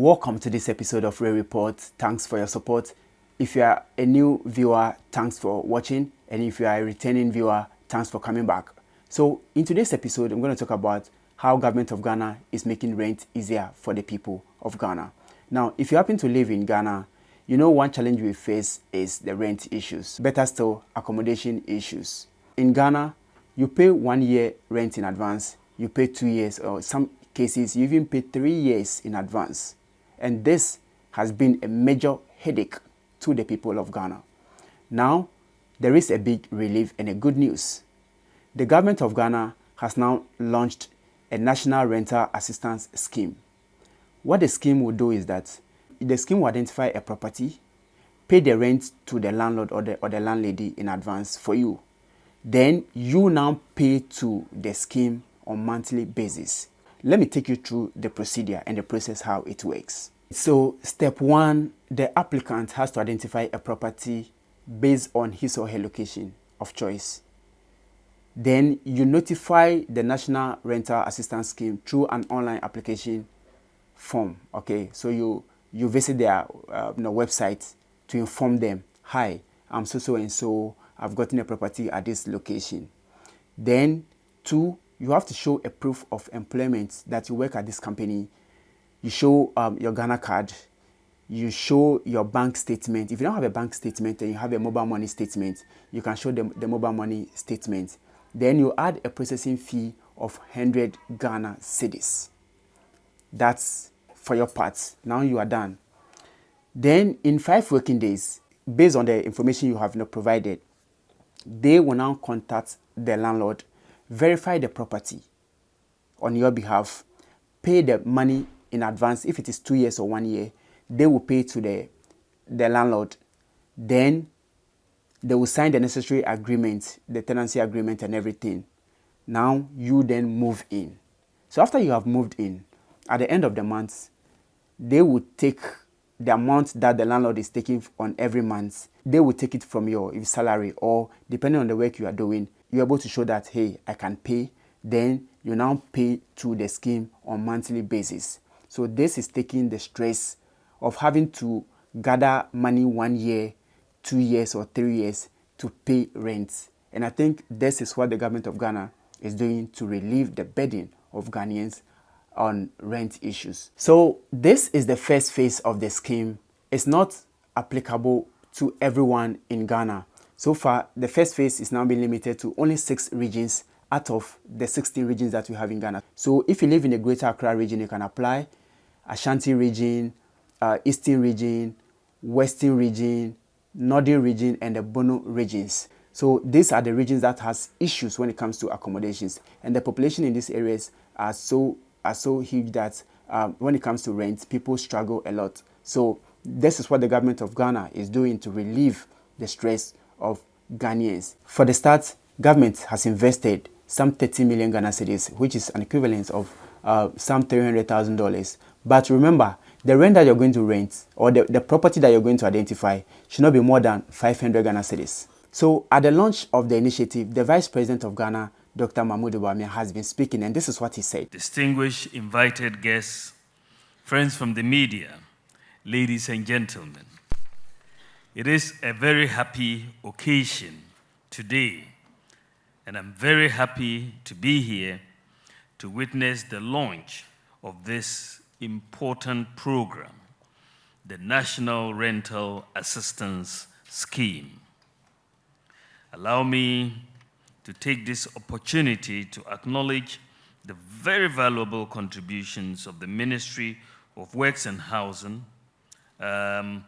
Welcome to this episode of Ray Report. Thanks for your support. If you are a new viewer, thanks for watching. And if you are a returning viewer, thanks for coming back. So in today's episode, I'm going to talk about how government of Ghana is making rent easier for the people of Ghana. Now, if you happen to live in Ghana, you know one challenge we face is the rent issues. Better still, accommodation issues. In Ghana, you pay 1 year rent in advance, you pay 2 years, or some cases you even pay 3 years in advance. And this has been a major headache to the people of Ghana. Now, there is a big relief and a good news. The government of Ghana has now launched a national rental assistance scheme. What the scheme will do is that the scheme will identify a property, pay the rent to the landlord or the landlady in advance for you. Then you now pay to the scheme on monthly basis. Let me take you through the procedure and the process how it works. So step 1, the applicant has to identify a property based on his or her location of choice. Then you notify the National Rental Assistance Scheme through an online application form. Okay, so you visit their website to inform them, hi, I'm so and so, I've gotten a property at this location. Then 2, you have to show a proof of employment that you work at this company. You show your Ghana card. You show your bank statement. If you don't have a bank statement and you have a mobile money statement, you can show the mobile money statement. Then you add a processing fee of 100 Ghana cedis. That's for your part. Now you are done. Then in 5 working days, based on the information you have provided, they will now contact the landlord, verify the property on your behalf, pay the money in advance. If it is 2 years or 1 year, they will pay to the landlord. Then they will sign the necessary agreement, the tenancy agreement and everything. Now you then move in. So after you have moved in, at the end of the month, they will take the amount that the landlord is taking on every month. They will take it from your salary, or depending on the work you are doing, you're able to show that, hey, I can pay. Then you now pay to the scheme on monthly basis. So this is taking the stress of having to gather money 1 year, 2 years or 3 years to pay rent. And I think this is what the government of Ghana is doing to relieve the burden of Ghanaians on rent issues. So this is the first phase of the scheme. It's not applicable to everyone in Ghana. So far, the first phase is now being limited to only 6 regions out of the 16 regions that we have in Ghana. So if you live in the Greater Accra region, you can apply. Ashanti region, Eastern region, Western region, Northern region, and the Bono regions. So these are the regions that has issues when it comes to accommodations. And the population in these areas are so huge that when it comes to rent, people struggle a lot. So this is what the government of Ghana is doing to relieve the stress of Ghanaians. For the start, government has invested some 30 million Ghana cedis, which is an equivalent of some $300,000. But remember, the rent that you're going to rent, or the property that you're going to identify, should not be more than 500 Ghana cedis. So at the launch of the initiative, the Vice President of Ghana, Dr. Mahmoud Bawumia, has been speaking, and this is what he said. Distinguished invited guests, friends from the media, ladies and gentlemen, it is a very happy occasion today, and I'm very happy to be here to witness the launch of this important program, the National Rental Assistance Scheme. Allow me to take this opportunity to acknowledge the very valuable contributions of the Ministry of Works and Housing and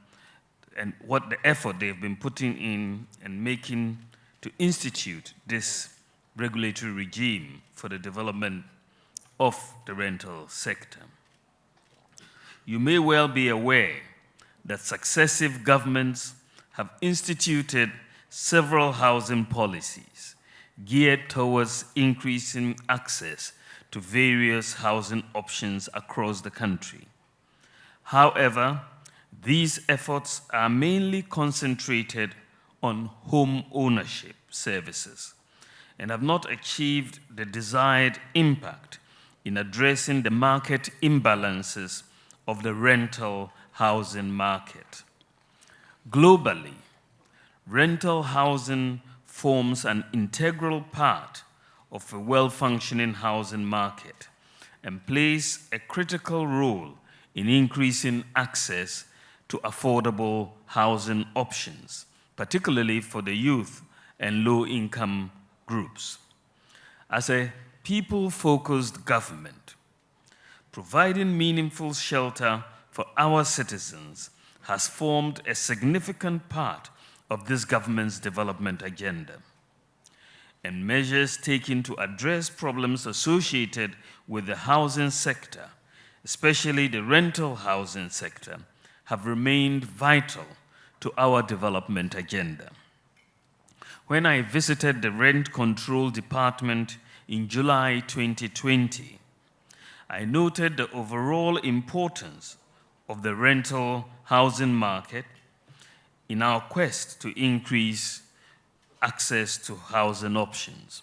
what the effort they've been putting in and making to institute this regulatory regime for the development of the rental sector. You may well be aware that successive governments have instituted several housing policies geared towards increasing access to various housing options across the country. However, these efforts are mainly concentrated on home ownership services and have not achieved the desired impact in addressing the market imbalances of the rental housing market. Globally, rental housing forms an integral part of a well-functioning housing market and plays a critical role in increasing access to affordable housing options, particularly for the youth and low-income groups. As a people-focused government, providing meaningful shelter for our citizens has formed a significant part of this government's development agenda. And measures taken to address problems associated with the housing sector, especially the rental housing sector, have remained vital to our development agenda. When I visited the Rent Control Department in July 2020, I noted the overall importance of the rental housing market in our quest to increase access to housing options.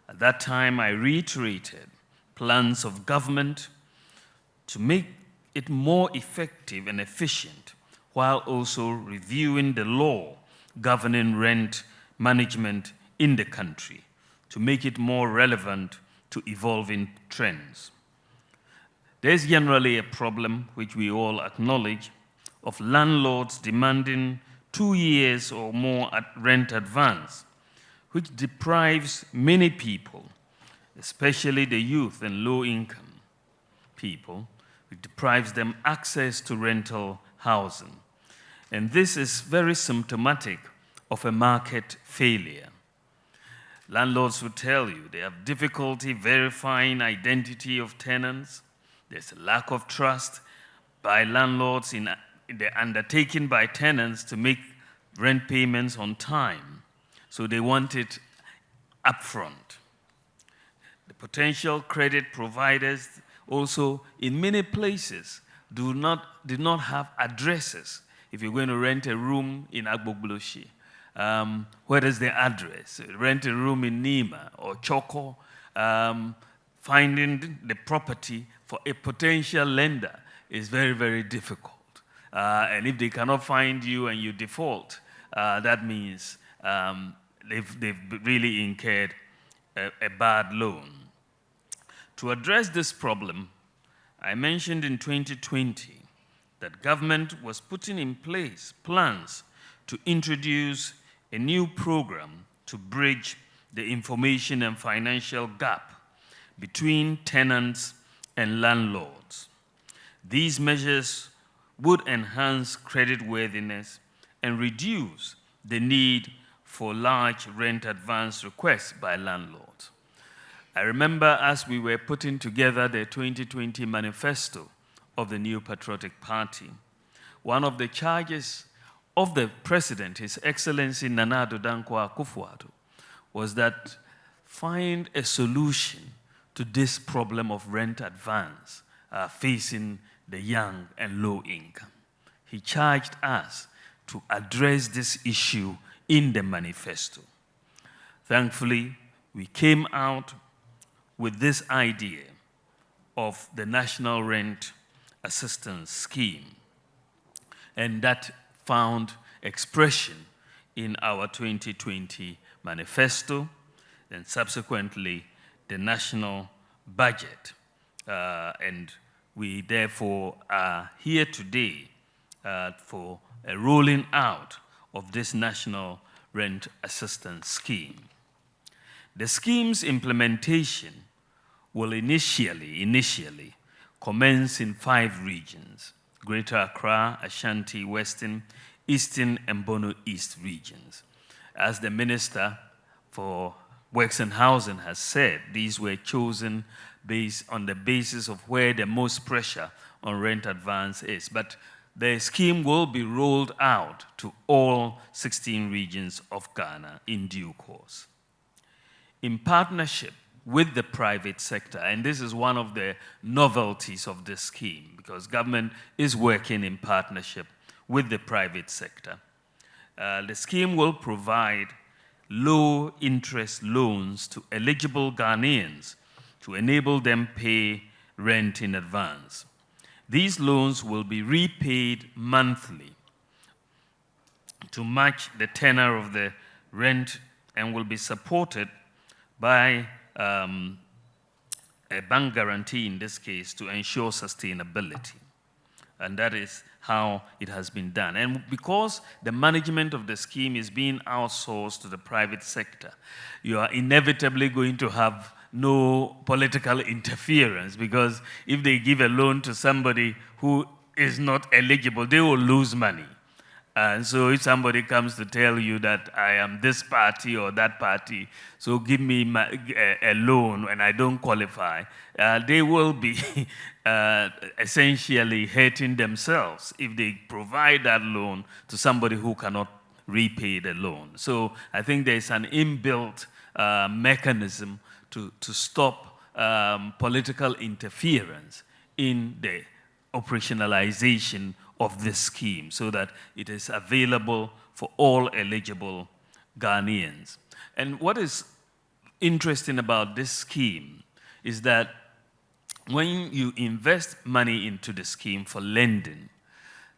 At that time, I reiterated plans of government to make it more effective and efficient, while also reviewing the law governing rent management in the country to make it more relevant to evolving trends. There's generally a problem, which we all acknowledge, of landlords demanding 2 years or more at rent advance, which deprives many people, especially the youth and low-income people, it deprives them access to rental housing. And this is very symptomatic of a market failure. Landlords will tell you they have difficulty verifying identity of tenants. There's a lack of trust by landlords in the undertaking by tenants to make rent payments on time. So they want it upfront. The potential credit providers also, in many places, did not have addresses. If you're going to rent a room in Agbogboloshi, where is the address? Rent a room in Nima or Choco, finding the property for a potential lender is very, very difficult. And if they cannot find you and you default, that means they've really incurred a bad loan. To address this problem, I mentioned in 2020 that government was putting in place plans to introduce a new program to bridge the information and financial gap between tenants and landlords. These measures would enhance creditworthiness and reduce the need for large rent advance requests by landlords. I remember as we were putting together the 2020 manifesto of the New Patriotic Party, one of the charges of the President, His Excellency Nana Addo Dankwa Akufo-Addo, was that find a solution to this problem of rent advance facing the young and low income. He charged us to address this issue in the manifesto. Thankfully, we came out with this idea of the National Rent Assistance Scheme, and that found expression in our 2020 manifesto, and subsequently the national budget. And we therefore are here today for a rolling out of this National Rent Assistance Scheme. The scheme's implementation will initially commence in 5 regions: Greater Accra, Ashanti, Western, Eastern, and Bono East regions. As the Minister for Works and Housing has said, these were chosen based on the basis of where the most pressure on rent advance is. But the scheme will be rolled out to all 16 regions of Ghana in due course. In partnership with the private sector, and this is one of the novelties of this scheme, because government is working in partnership with the private sector. The scheme will provide low-interest loans to eligible Ghanaians to enable them pay rent in advance. These loans will be repaid monthly to match the tenor of the rent and will be supported by a bank guarantee in this case to ensure sustainability. And that is how it has been done. And because the management of the scheme is being outsourced to the private sector, you are inevitably going to have no political interference, because if they give a loan to somebody who is not eligible, they will lose money. And so if somebody comes to tell you that I am this party or that party, so give me a loan and I don't qualify, they will be essentially hurting themselves if they provide that loan to somebody who cannot repay the loan. So I think there's an inbuilt mechanism to stop political interference in the operationalization of this scheme so that it is available for all eligible Ghanaians. And what is interesting about this scheme is that when you invest money into the scheme for lending,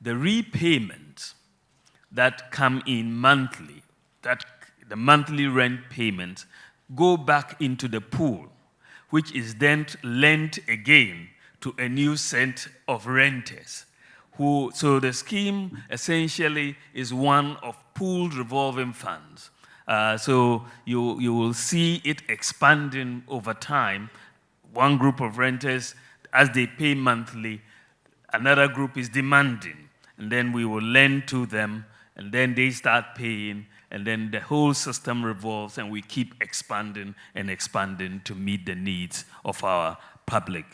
the repayments that come in monthly, that the monthly rent payments go back into the pool, which is then lent again to a new set of renters. So the scheme essentially is one of pooled revolving funds. So you will see it expanding over time. One group of renters, as they pay monthly, another group is demanding. And then we will lend to them, and then they start paying, and then the whole system revolves, and we keep expanding and expanding to meet the needs of our public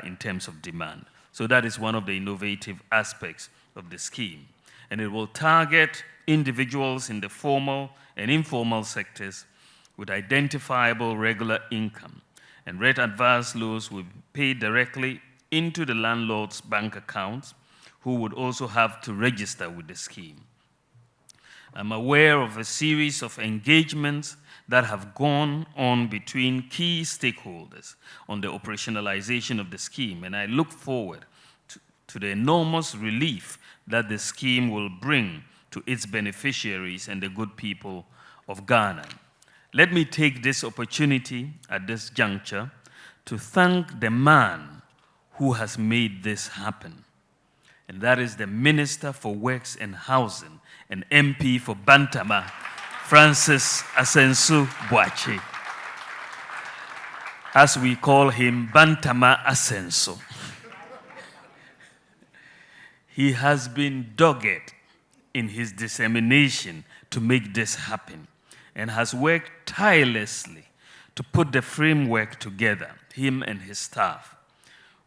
in terms of demand. So that is one of the innovative aspects of the scheme. And it will target individuals in the formal and informal sectors with identifiable regular income. And rent advance loans will be paid directly into the landlord's bank accounts, who would also have to register with the scheme. I'm aware of a series of engagements that have gone on between key stakeholders on the operationalization of the scheme, and I look forward to the enormous relief that the scheme will bring to its beneficiaries and the good people of Ghana. Let me take this opportunity at this juncture to thank the man who has made this happen, and that is the Minister for Works and Housing and MP for Bantama, Francis Asensu Boakye. As we call him, Bantama Asenso. He has been dogged in his dissemination to make this happen and has worked tirelessly to put the framework together, him and his staff.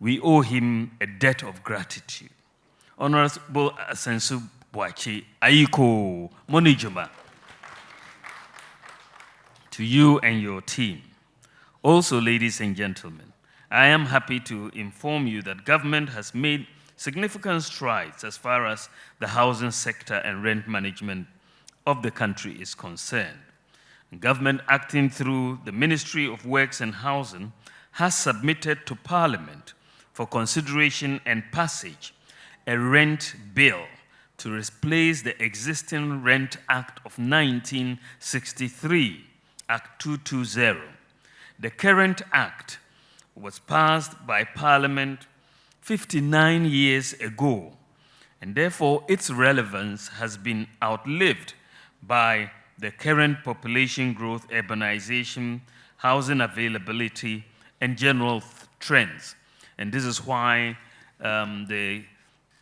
We owe him a debt of gratitude. Honorable Asensu Boakye, Aiko Monijuma, to you and your team. Also, ladies and gentlemen, I am happy to inform you that government has made significant strides as far as the housing sector and rent management of the country is concerned. Government, acting through the Ministry of Works and Housing, has submitted to Parliament for consideration and passage a rent bill to replace the existing Rent Act of 1963, Act 220. The current act was passed by Parliament 59 years ago, and therefore its relevance has been outlived by the current population growth, urbanization, housing availability, and general trends. And this is why the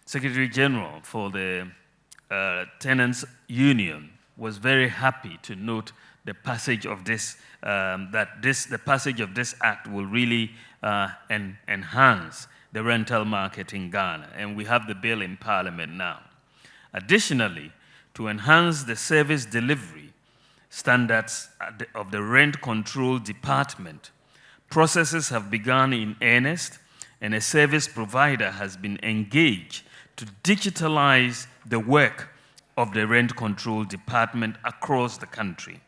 Secretary General for the Tenants Union was very happy to note the passage of this, the passage of this act will really enhance the rental market in Ghana, and we have the bill in Parliament now. Additionally, to enhance the service delivery standards of the Rent Control Department, processes have begun in earnest, and a service provider has been engaged to digitalize the work of the Rent Control Department across the country.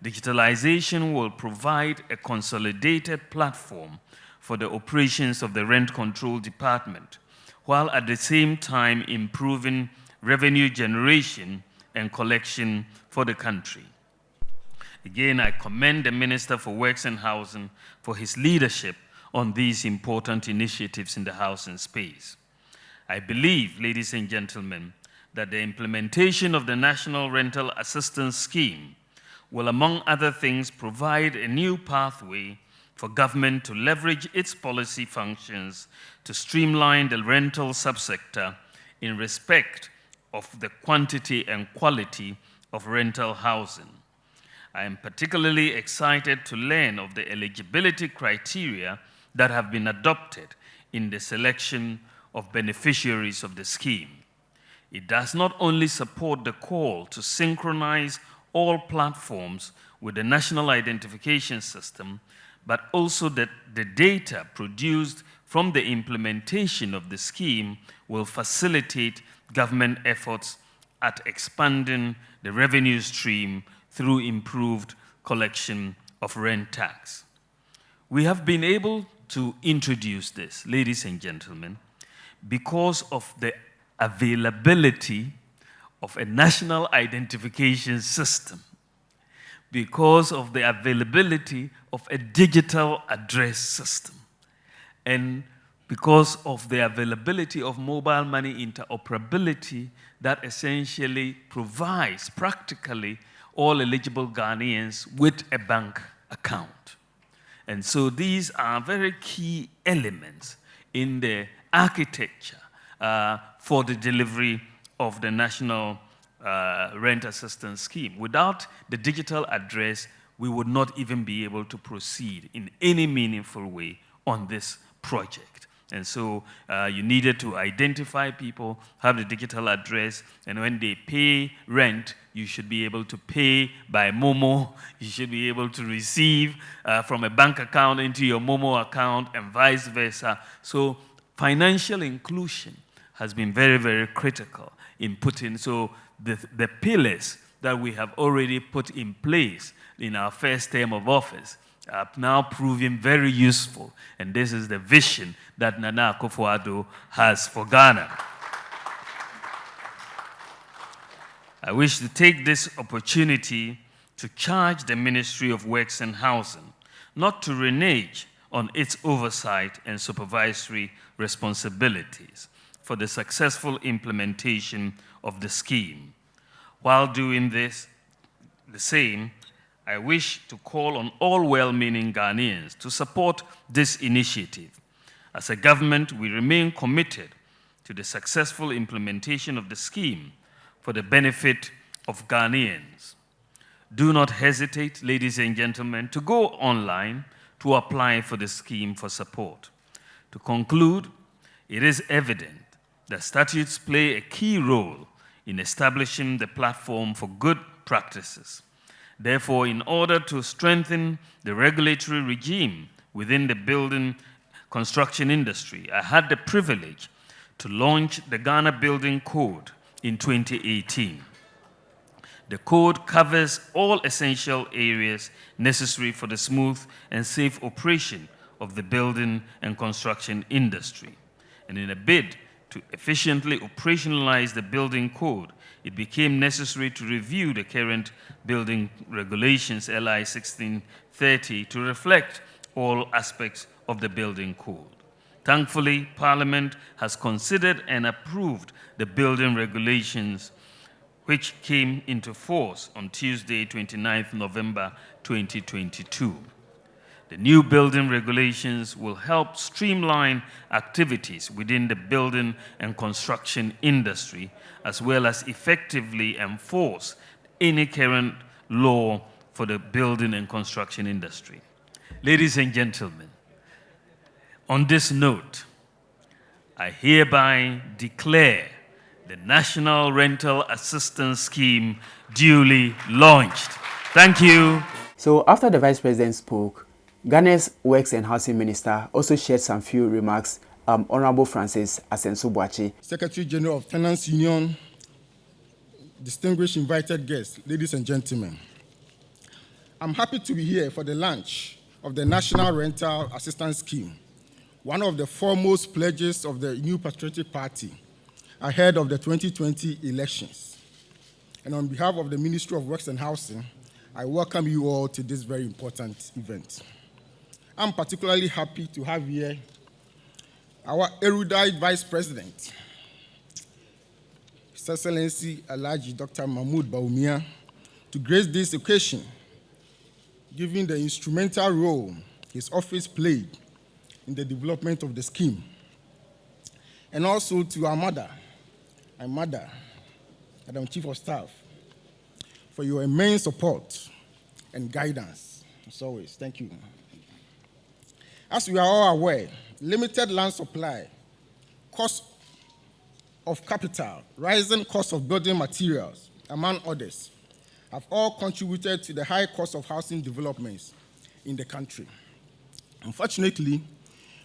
Digitalization will provide a consolidated platform for the operations of the Rent Control Department, while at the same time improving revenue generation and collection for the country. Again, I commend the Minister for Works and Housing for his leadership on these important initiatives in the housing space. I believe, ladies and gentlemen, that the implementation of the National Rental Assistance Scheme will, among other things, provide a new pathway for government to leverage its policy functions to streamline the rental subsector in respect of the quantity and quality of rental housing. I am particularly excited to learn of the eligibility criteria that have been adopted in the selection of beneficiaries of the scheme. It does not only support the call to synchronize all platforms with the National Identification System, but also that the data produced from the implementation of the scheme will facilitate government efforts at expanding the revenue stream through improved collection of rent tax. We have been able to introduce this, ladies and gentlemen, because of the availability of a national identification system, because of the availability of a digital address system, and because of the availability of mobile money interoperability that essentially provides practically all eligible Ghanaians with a bank account. And so these are very key elements in the architecture for the delivery of the National Rent Assistance Scheme. Without the digital address, we would not even be able to proceed in any meaningful way on this project. And so you needed to identify people, have the digital address, and when they pay rent, you should be able to pay by Momo. You should be able to receive from a bank account into your Momo account and vice versa. So financial inclusion has been very, very critical in putting, so the pillars that we have already put in place in our first term of office are now proving very useful. And this is the vision that Nana Akufo-Addo has for Ghana. I wish to take this opportunity to charge the Ministry of Works and Housing not to renege on its oversight and supervisory responsibilities for the successful implementation of the scheme. While doing this, the same, I wish to call on all well-meaning Ghanaians to support this initiative. As a government, we remain committed to the successful implementation of the scheme for the benefit of Ghanaians. Do not hesitate, ladies and gentlemen, to go online to apply for the scheme for support. To conclude, it is evident that statutes play a key role in establishing the platform for good practices. Therefore, in order to strengthen the regulatory regime within the building construction industry, I had the privilege to launch the Ghana Building Code in 2018. The code covers all essential areas necessary for the smooth and safe operation of the building and construction industry. And in a bid to efficiently operationalize the building code, it became necessary to review the current building regulations, LI 1630, to reflect all aspects of the building code. Thankfully, Parliament has considered and approved the building regulations, which came into force on Tuesday, 29th November 2022. The new building regulations will help streamline activities within the building and construction industry, as well as effectively enforce any current law for the building and construction industry. Ladies and gentlemen, on this note, I hereby declare the National Rental Assistance Scheme duly launched. Thank you. So after the Vice President spoke, Ghana's Works and Housing Minister also shared some few remarks. Honorable Francis Asenso-Boakye, Secretary General of Tenants Union, distinguished invited guests, ladies and gentlemen. I'm happy to be here for the launch of the National Rental Assistance Scheme, one of the foremost pledges of the New Patriotic Party ahead of the 2020 elections. And on behalf of the Ministry of Works and Housing, I welcome you all to this very important event. I'm particularly happy to have here our erudite Vice President, His Excellency Alhaji Dr. Mahmoud Bawumia, to grace this occasion, given the instrumental role his office played in the development of the scheme. And also to our mother, Madam Chief of Staff, for your immense support and guidance, as always. Thank you. As we are all aware, limited land supply, cost of capital, rising cost of building materials, among others, have all contributed to the high cost of housing developments in the country. Unfortunately,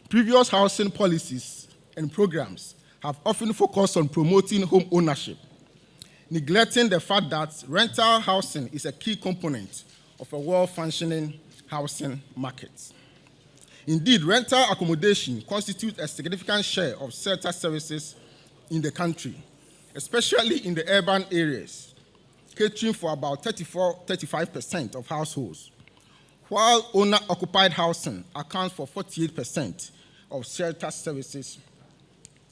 previous housing policies and programs have often focused on promoting home ownership, neglecting the fact that rental housing is a key component of a well-functioning housing market. Indeed, rental accommodation constitutes a significant share of shelter services in the country, especially in the urban areas, catering for about 35% of households, while owner-occupied housing accounts for 48% of shelter services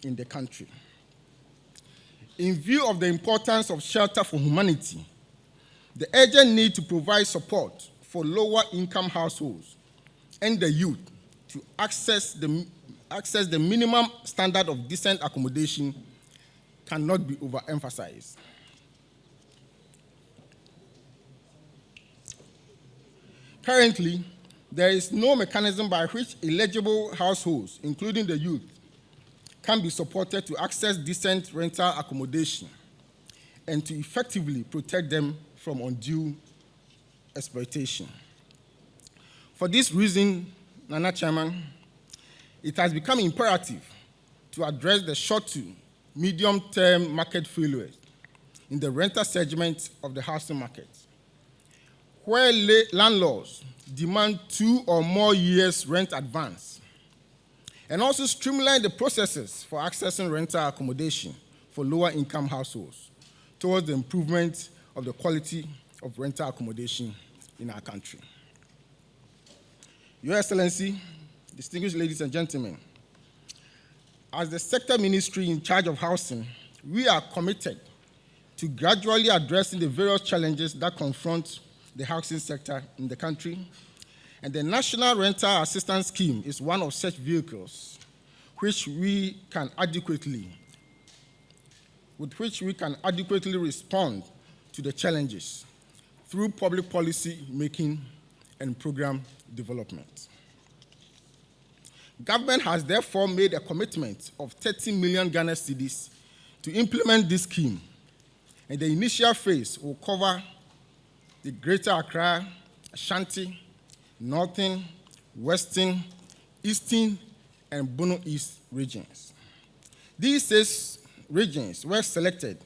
in the country. In view of the importance of shelter for humanity, the urgent need to provide support for lower-income households and the youth to access the minimum standard of decent accommodation cannot be overemphasized. Currently, there is no mechanism by which eligible households, including the youth, can be supported to access decent rental accommodation and to effectively protect them from undue exploitation. For this reason, Nana Chairman, it has become imperative to address the short to medium-term market failures in the rental segment of the housing market, where landlords demand 2 or more years rent advance, and also streamline the processes for accessing rental accommodation for lower-income households towards the improvement of the quality of rental accommodation in our country. Your Excellency, distinguished ladies and gentlemen, as the sector ministry in charge of housing, we are committed to gradually addressing the various challenges that confront the housing sector in the country, and the National Rental Assistance Scheme is one of such vehicles with which we can adequately respond to the challenges through public policy making and program development. Government has therefore made a commitment of 30 million Ghana cedis to implement this scheme, and the initial phase will cover the Greater Accra, Ashanti, Northern, Western, Eastern, and Bono East regions. These 6 regions were selected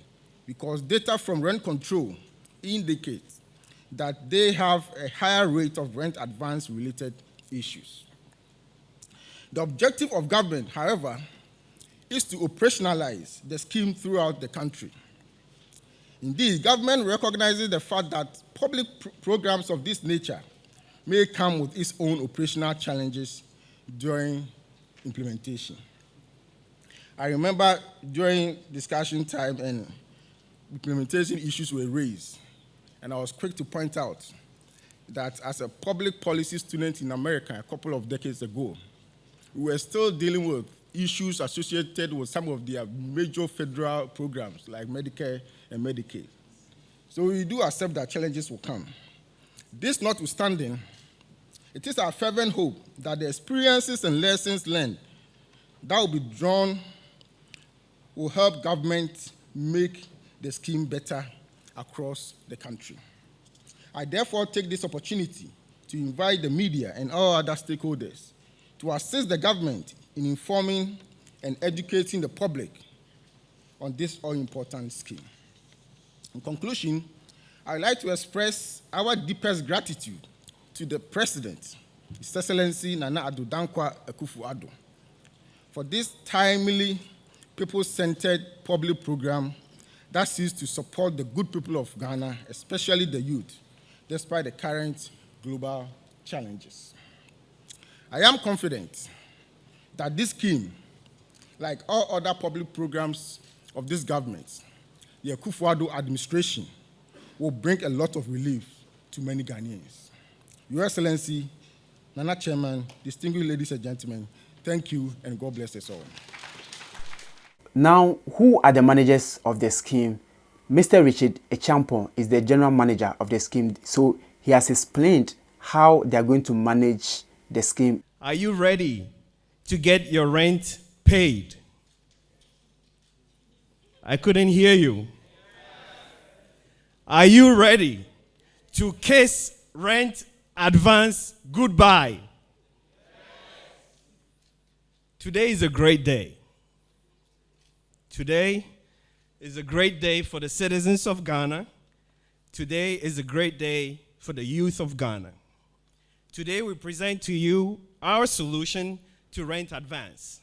because data from rent control indicates that they have a higher rate of rent advance-related issues. The objective of government, however, is to operationalize the scheme throughout the country. Indeed, government recognizes the fact that public programs of this nature may come with its own operational challenges during implementation. I remember during discussion time and implementation issues were raised, and I was quick to point out that as a public policy student in America a couple of decades ago, we were still dealing with issues associated with some of their major federal programs like Medicare and Medicaid. So we do accept that challenges will come. This notwithstanding, it is our fervent hope that the experiences and lessons learned that will be drawn will help government make the scheme better across the country. I therefore take this opportunity to invite the media and all other stakeholders to assist the government in informing and educating the public on this all-important scheme. In conclusion, I would like to express our deepest gratitude to the President, His Excellency Nana Addo Dankwa Akufo-Addo, for this timely, people-centered public program that seeks to support the good people of Ghana, especially the youth, despite the current global challenges. I am confident that this scheme, like all other public programs of this government, the Akufo-Addo administration, will bring a lot of relief to many Ghanaians. Your Excellency, Nana Chairman, distinguished ladies and gentlemen, thank you and God bless us all. Now, who are the managers of the scheme? Mr. Richard Echampong is the general manager of the scheme, so he has explained how they are going to manage the scheme. Are you ready to get your rent paid? I couldn't hear you. Are you ready to kiss rent advance goodbye? Today is a great day. Today is a great day for the citizens of Ghana. Today is a great day for the youth of Ghana. Today we present to you our solution to rent advance.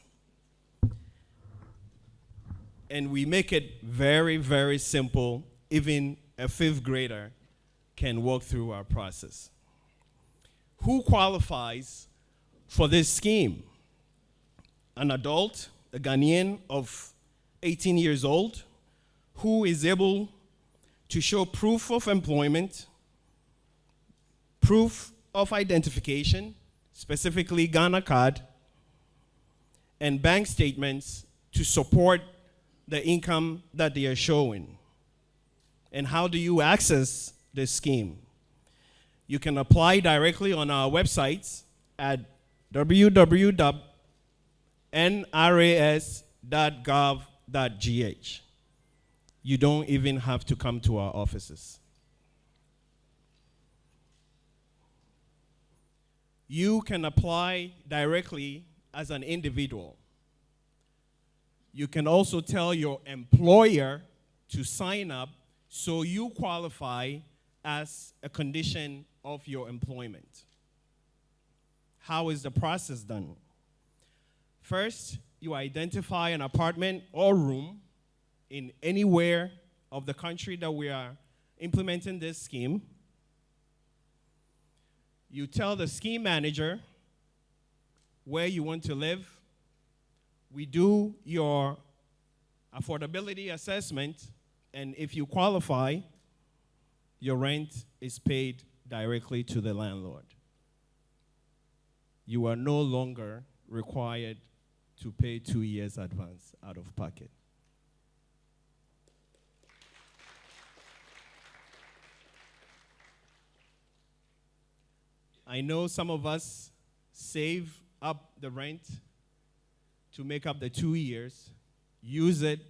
And we make it very, very simple. Even a fifth grader can walk through our process. Who qualifies for this scheme? An adult, a Ghanaian of 18 years old, who is able to show proof of employment, proof of identification, specifically Ghana card, and bank statements to support the income that they are showing. And how do you access this scheme? You can apply directly on our websites at www.nras.gov.gh. You don't even have to come to our offices. You can apply directly as an individual. You can also tell your employer to sign up so you qualify as a condition of your employment. How is the process done? First, you identify an apartment or room in anywhere of the country that we are implementing this scheme. You tell the scheme manager where you want to live. We do your affordability assessment, and if you qualify, your rent is paid directly to the landlord. You are no longer required to pay 2 years advance out of pocket. I know some of us save up the rent to make up the 2 years, use it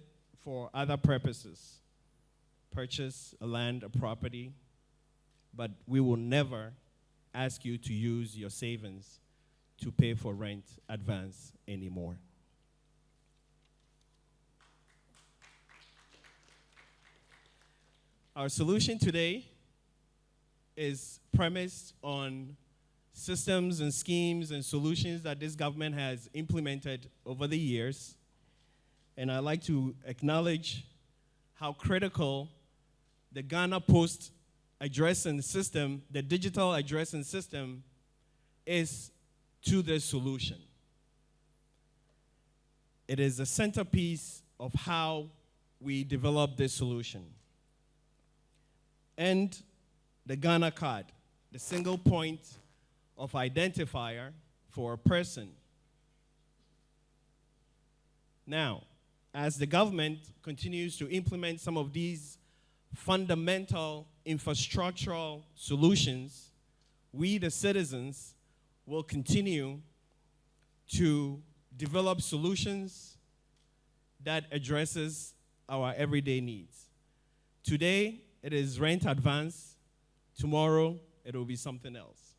for other purposes, purchase a land, a property, but we will never ask you to use your savings to pay for rent advance anymore. Our solution today is premised on systems and schemes and solutions that this government has implemented over the years. And I'd like to acknowledge how critical the Ghana Post addressing system, the digital addressing system, is to this solution. It is the centerpiece of how we develop this solution. And the Ghana card, the single point of identifier for a person. Now, as the government continues to implement some of these fundamental infrastructural solutions, we, the citizens, will continue to develop solutions that addresses our everyday needs. Today, it is rent advance. Tomorrow, it will be something else.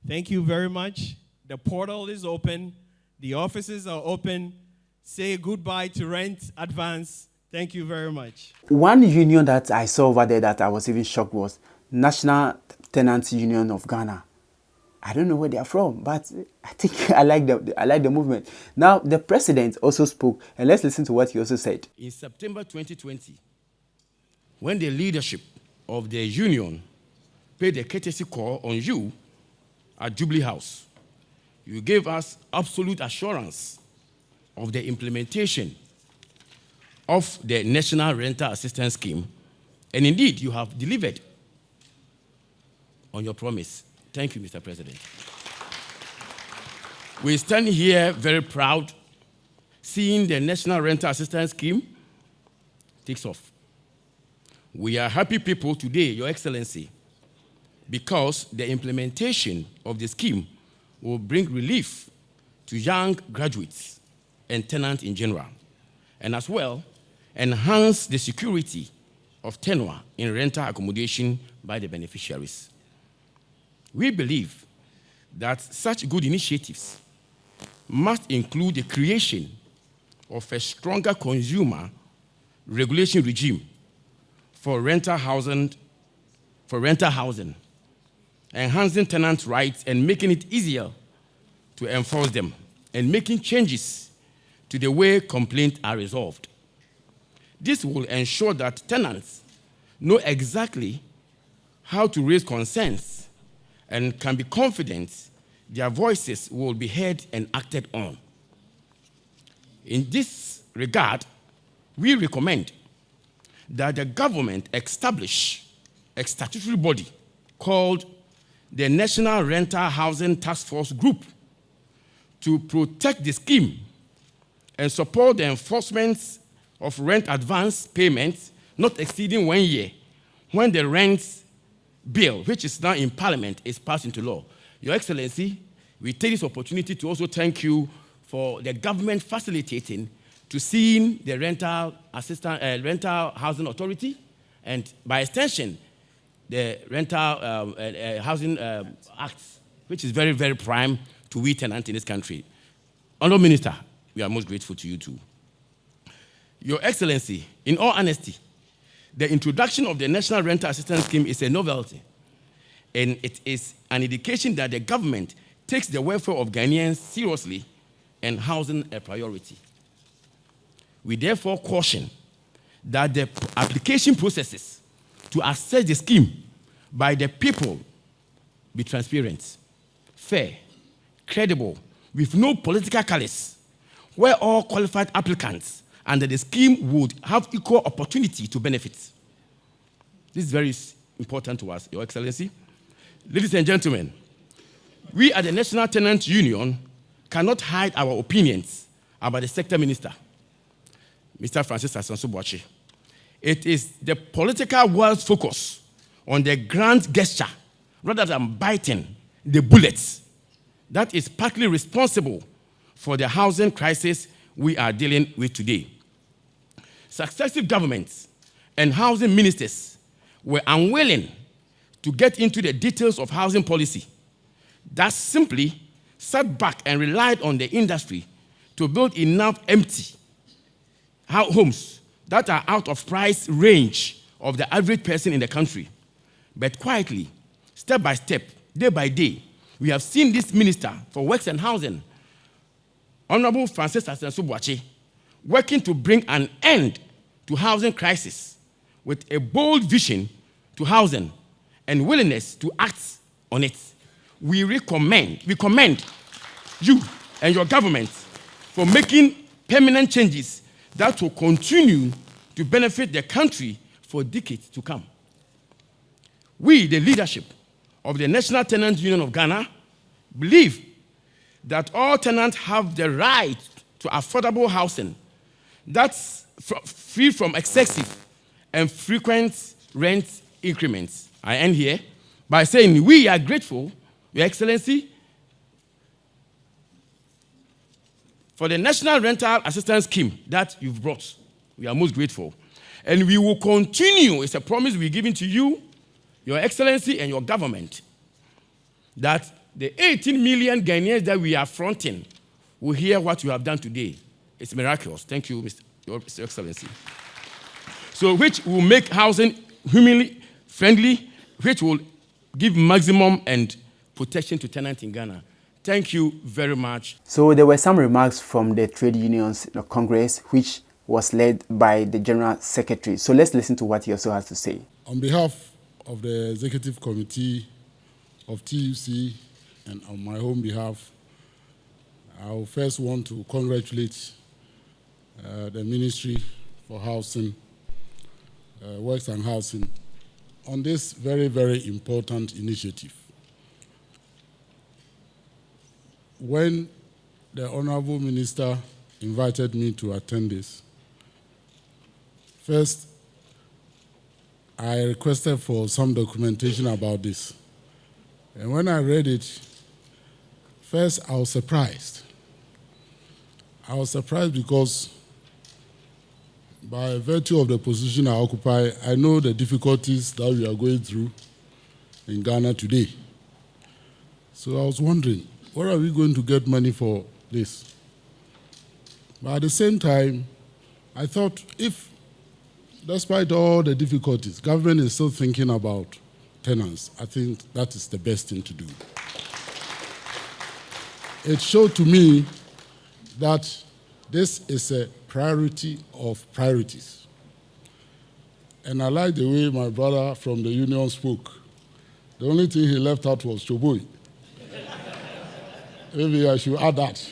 Thank you very much. The portal is open. The offices are open. Say goodbye to rent advance. Thank you very much. One union that I saw over there that I was even shocked was National Tenants Union of Ghana. I don't know where they are from, but I think I like the movement. Now, the president also spoke, and let's listen to what he also said. In September 2020, when the leadership of the union paid a courtesy call on you at Jubilee House, you gave us absolute assurance of the implementation of the National Rental Assistance Scheme, and indeed, you have delivered on your promise. Thank you, Mr. President. We stand here very proud, seeing the National Rental Assistance Scheme takes off. We are happy people today, Your Excellency, because the implementation of the scheme will bring relief to young graduates and tenants in general, and as well, enhance the security of tenure in rental accommodation by the beneficiaries. We believe that such good initiatives must include the creation of a stronger consumer regulation regime for rental housing, enhancing tenant rights and making it easier to enforce them, and making changes to the way complaints are resolved. This will ensure that tenants know exactly how to raise concerns and can be confident their voices will be heard and acted on. In this regard, we recommend that the government establish a statutory body called the National Rental Housing Task Force Group to protect the scheme and support the enforcement of rent advance payments not exceeding 1 year when the rent bill, which is now in Parliament, is passed into law. Your Excellency, we take this opportunity to also thank you for the government facilitating to seeing the rental housing authority, and by extension, the rental housing act, which is very, very prime to we tenants in this country. Honourable Minister, we are most grateful to you too. Your Excellency, in all honesty, the introduction of the National Rental Assistance Scheme is a novelty, and it is an indication that the government takes the welfare of Ghanaians seriously and housing a priority. We therefore caution that the application processes to assess the scheme by the people be transparent, fair, credible, with no political colours, where all qualified applicants under the scheme would have equal opportunity to benefit. This is very important to us, Your Excellency. Ladies and gentlemen, we at the National Tenants Union cannot hide our opinions about the sector minister, Mr. Francis Asanso-Boakye. It is the political world's focus on the grand gesture rather than biting the bullets that is partly responsible for the housing crisis we are dealing with today. Successive governments and housing ministers were unwilling to get into the details of housing policy, that simply sat back and relied on the industry to build enough empty homes that are out of price range of the average person in the country. But quietly, step by step, day by day, we have seen this Minister for Works and Housing, Honorable Francis Asanso-Boakye, working to bring an end to housing crisis with a bold vision to housing and willingness to act on it. We commend you and your government for making permanent changes that will continue to benefit the country for decades to come. We, the leadership of the National Tenants Union of Ghana, believe that all tenants have the right to affordable housing that's free from excessive and frequent rent increments. I end here by saying we are grateful, Your Excellency, for the National Rental Assistance Scheme that you've brought. We are most grateful. And we will continue, it's a promise we're giving to you, Your Excellency, and your government, that the 18 million Ghanaians that we are fronting will hear what you have done today. It's miraculous. Thank you, Your Excellency. So, which will make housing humanly friendly, which will give maximum and protection to tenants in Ghana. Thank you very much. So there were some remarks from the Trade Unions Congress, which was led by the General Secretary. So let's listen to what he also has to say. On behalf of the Executive Committee of TUC and on my own behalf, I will first want to congratulate the Ministry for Housing, Works and Housing on this very, very important initiative. When the Honorable Minister invited me to attend this, first, I requested for some documentation about this. And when I read it, first I was surprised. I was surprised because by virtue of the position I occupy, I know the difficulties that we are going through in Ghana today. So I was wondering, where are we going to get money for this? But at the same time, I thought if, despite all the difficulties, government is still thinking about tenants, I think that is the best thing to do. It showed to me that this is a priority of priorities. And I like the way my brother from the union spoke. The only thing he left out was Choboi. Maybe I should add that.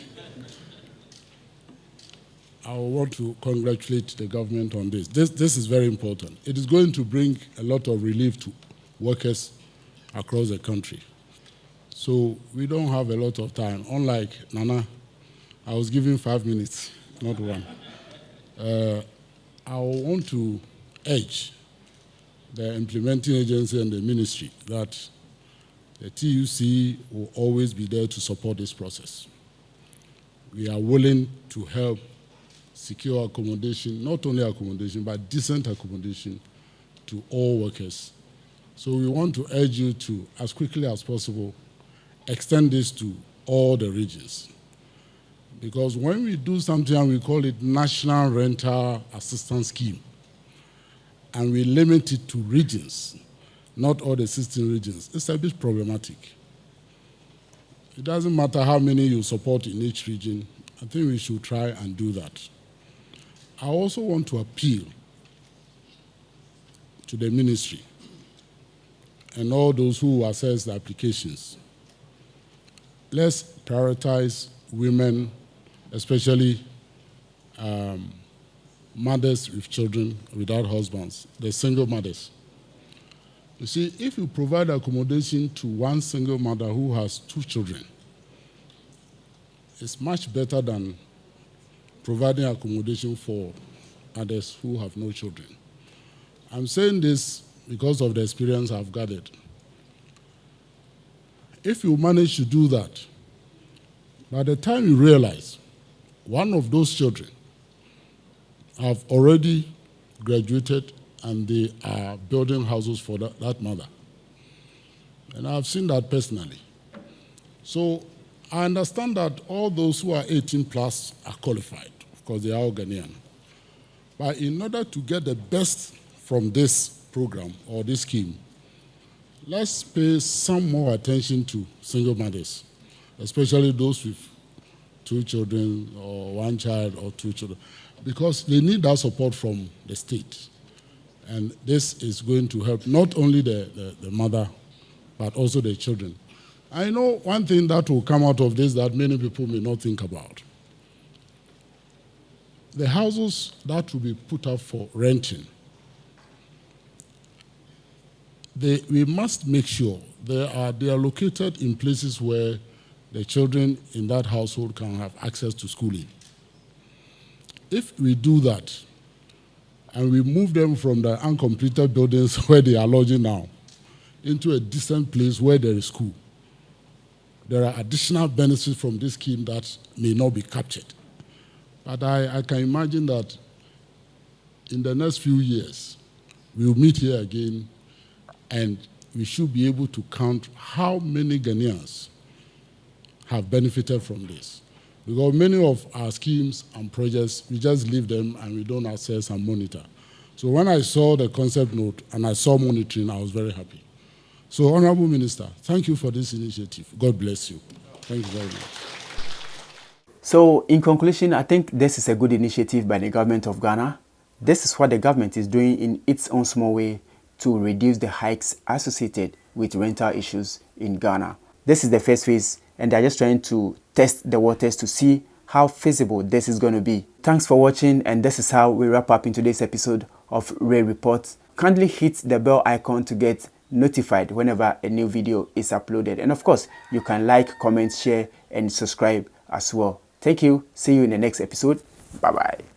I want to congratulate the government on this. This is very important. It is going to bring a lot of relief to workers across the country. So we don't have a lot of time. Unlike Nana, I was given 5 minutes, not one. I want to urge the implementing agency and the ministry that the TUC will always be there to support this process. We are willing to help secure accommodation, not only accommodation, but decent accommodation to all workers. So we want to urge you to, as quickly as possible, extend this to all the regions. Because when we do something, we call it National Rental Assistance Scheme, and we limit it to regions, not all the 16 regions, it's a bit problematic. It doesn't matter how many you support in each region. I think we should try and do that. I also want to appeal to the ministry and all those who assess the applications. Let's prioritize women, especially mothers with children without husbands, the single mothers. You see, if you provide accommodation to one single mother who has 2 children, it's much better than providing accommodation for others who have no children. I'm saying this because of the experience I've gathered. If you manage to do that, by the time you realize one of those children have already graduated and they are building houses for that mother. And I've seen that personally. So I understand that all those who are 18 plus are qualified. Of course, they are all Ghanaian. But in order to get the best from this program or this scheme, let's pay some more attention to single mothers, especially those with 2 children or 1 child or 2 children, because they need that support from the state. And this is going to help not only the mother, but also the children. I know one thing that will come out of this that many people may not think about. The houses that will be put up for renting, we must make sure they are located in places where the children in that household can have access to schooling. If we do that, and we move them from the uncompleted buildings where they are lodging now into a decent place where there is school, there are additional benefits from this scheme that may not be captured. But I can imagine that in the next few years, we'll meet here again and we should be able to count how many Ghanaians have benefited from this. Because many of our schemes and projects, we just leave them and we don't assess and monitor. So when I saw the concept note and I saw monitoring, I was very happy. So, Honorable Minister, thank you for this initiative. God bless you. Thank you very much. So, in conclusion, I think this is a good initiative by the government of Ghana. This is what the government is doing in its own small way to reduce the hikes associated with rental issues in Ghana. This is the first phase, and they're just trying to test the waters to see how feasible this is going to be. Thanks for watching, and this is how we wrap up in today's episode of Ray Reports. Kindly hit the bell icon to get notified whenever a new video is uploaded. And of course, you can like, comment, share, and subscribe as well. Thank you. See you in the next episode. Bye-bye.